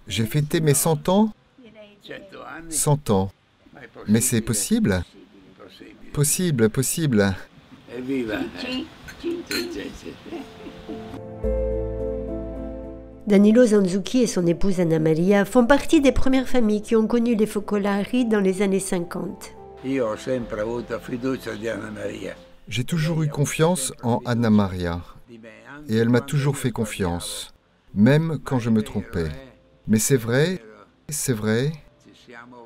J'ai fêté mes 100 ans. 100 ans. Mais c'est possible? Possible, possible. Danilo Zanzucchi et son épouse Anna Maria font partie des premières familles qui ont connu les focolari dans les années 50. J'ai toujours eu confiance en Anna Maria. Et elle m'a toujours fait confiance, même quand je me trompais. Mais c'est vrai,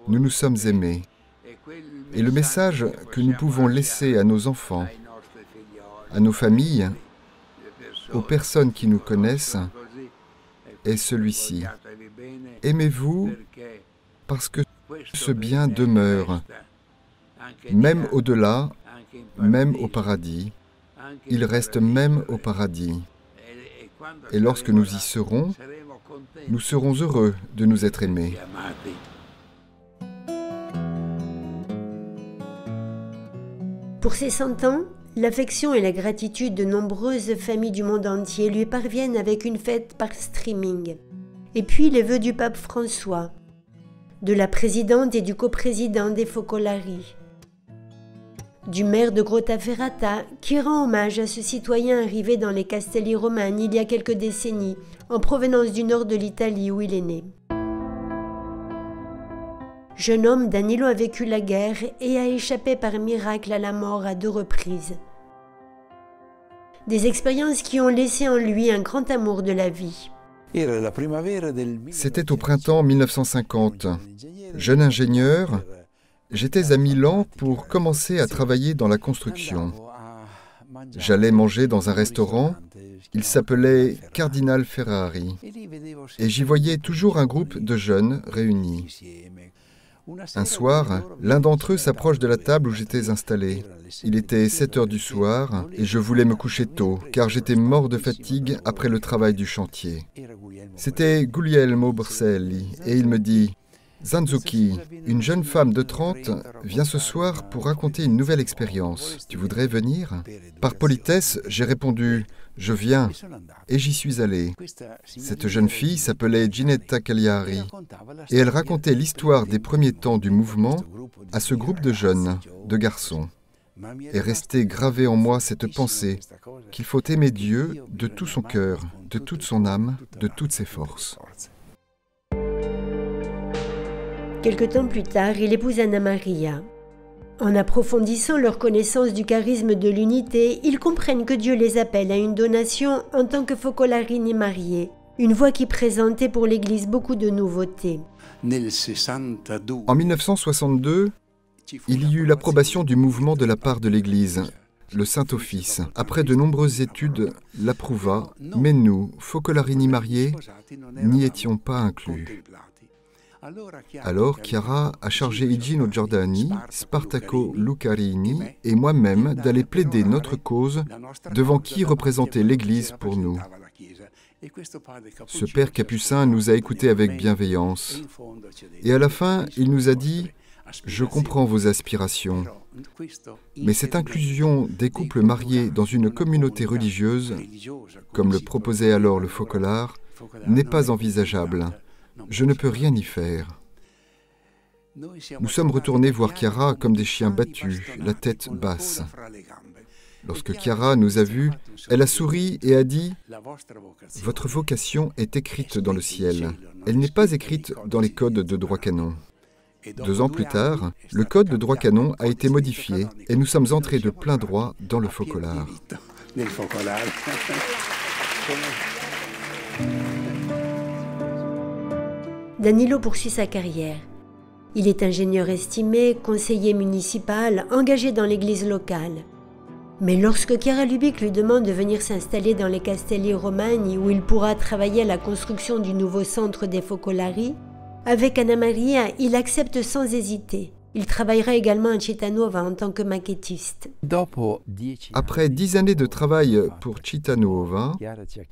nous nous sommes aimés. Et le message que nous pouvons laisser à nos enfants, à nos familles, aux personnes qui nous connaissent, est celui-ci. Aimez-vous parce que ce bien demeure, même au-delà, même au paradis. Il reste même au paradis. Et lorsque nous y serons, nous serons heureux de nous être aimés. Pour ses 100 ans, l'affection et la gratitude de nombreuses familles du monde entier lui parviennent avec une fête par streaming. Et puis les vœux du pape François, de la présidente et du coprésident des Focolari, du maire de Grottaferrata qui rend hommage à ce citoyen arrivé dans les Castelli Romani il y a quelques décennies, en provenance du nord de l'Italie où il est né. Jeune homme, Danilo a vécu la guerre et a échappé par miracle à la mort à 2 reprises. Des expériences qui ont laissé en lui un grand amour de la vie. C'était au printemps 1950. Jeune ingénieur, j'étais à Milan pour commencer à travailler dans la construction. J'allais manger dans un restaurant, il s'appelait Cardinal Ferrari, et j'y voyais toujours un groupe de jeunes réunis. Un soir, l'un d'entre eux s'approche de la table où j'étais installé. Il était 7 heures du soir et je voulais me coucher tôt, car j'étais mort de fatigue après le travail du chantier. C'était Guglielmo Borselli, et il me dit « Zanzucchi, une jeune femme de 30 vient ce soir pour raconter une nouvelle expérience. Tu voudrais venir ?» Par politesse, j'ai répondu « Je viens » et j'y suis allé. Cette jeune fille s'appelait Ginetta Cagliari et elle racontait l'histoire des premiers temps du mouvement à ce groupe de jeunes, de garçons. Est restée gravée en moi cette pensée qu'il faut aimer Dieu de tout son cœur, de toute son âme, de toutes ses forces. Quelque temps plus tard, il épouse Anna Maria. En approfondissant leur connaissance du charisme de l'unité, ils comprennent que Dieu les appelle à une donation en tant que focolarini mariés, une voie qui présentait pour l'Église beaucoup de nouveautés. En 1962, il y eut l'approbation du mouvement de la part de l'Église. Le Saint-Office, après de nombreuses études, l'approuva, mais nous, focolarini mariés, n'y étions pas inclus. Alors Chiara a chargé Igino Giordani, Spartaco Lucarini et moi-même d'aller plaider notre cause devant qui représentait l'Église pour nous. Ce père capucin nous a écoutés avec bienveillance. Et à la fin, il nous a dit « Je comprends vos aspirations, mais cette inclusion des couples mariés dans une communauté religieuse, comme le proposait alors le focolare, n'est pas envisageable. Je ne peux rien y faire. » Nous sommes retournés voir Chiara comme des chiens battus, la tête basse. Lorsque Chiara nous a vus, elle a souri et a dit « Votre vocation est écrite dans le ciel. Elle n'est pas écrite dans les codes de droit canon. » 2 ans plus tard, le code de droit canon a été modifié et nous sommes entrés de plein droit dans le focolare. Danilo poursuit sa carrière. Il est ingénieur estimé, conseiller municipal, engagé dans l'église locale. Mais lorsque Chiara Lubic lui demande de venir s'installer dans les Castelli Romani où il pourra travailler à la construction du nouveau centre des Focolari, avec Anna Maria, il accepte sans hésiter. Il travaillera également à Cittanuova en tant que maquettiste. Après 10 années de travail pour Cittanuova,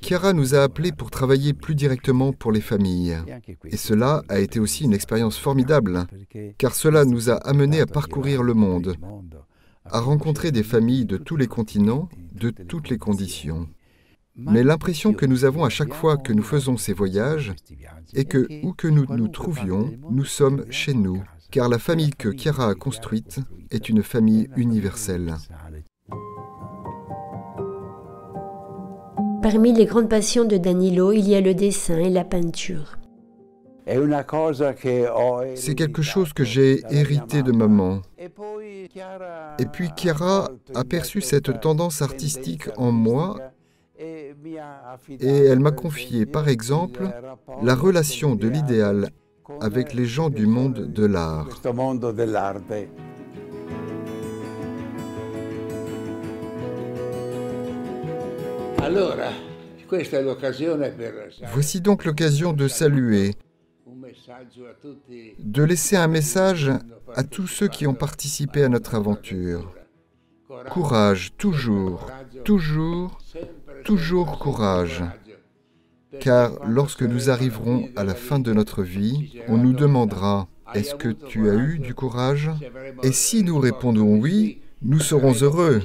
Chiara nous a appelés pour travailler plus directement pour les familles. Et cela a été aussi une expérience formidable, car cela nous a amenés à parcourir le monde, à rencontrer des familles de tous les continents, de toutes les conditions. Mais l'impression que nous avons à chaque fois que nous faisons ces voyages est que, où que nous nous trouvions, nous sommes chez nous, car la famille que Chiara a construite est une famille universelle. Parmi les grandes passions de Danilo, il y a le dessin et la peinture. C'est quelque chose que j'ai hérité de maman. Et puis Chiara a perçu cette tendance artistique en moi et elle m'a confié, par exemple, la relation de l'idéal avec les gens du monde de l'art. Voici donc l'occasion de saluer, de laisser un message à tous ceux qui ont participé à notre aventure. Courage, toujours, toujours, toujours courage. Car lorsque nous arriverons à la fin de notre vie, on nous demandera « Est-ce que tu as eu du courage ?» Et si nous répondons oui, nous serons heureux.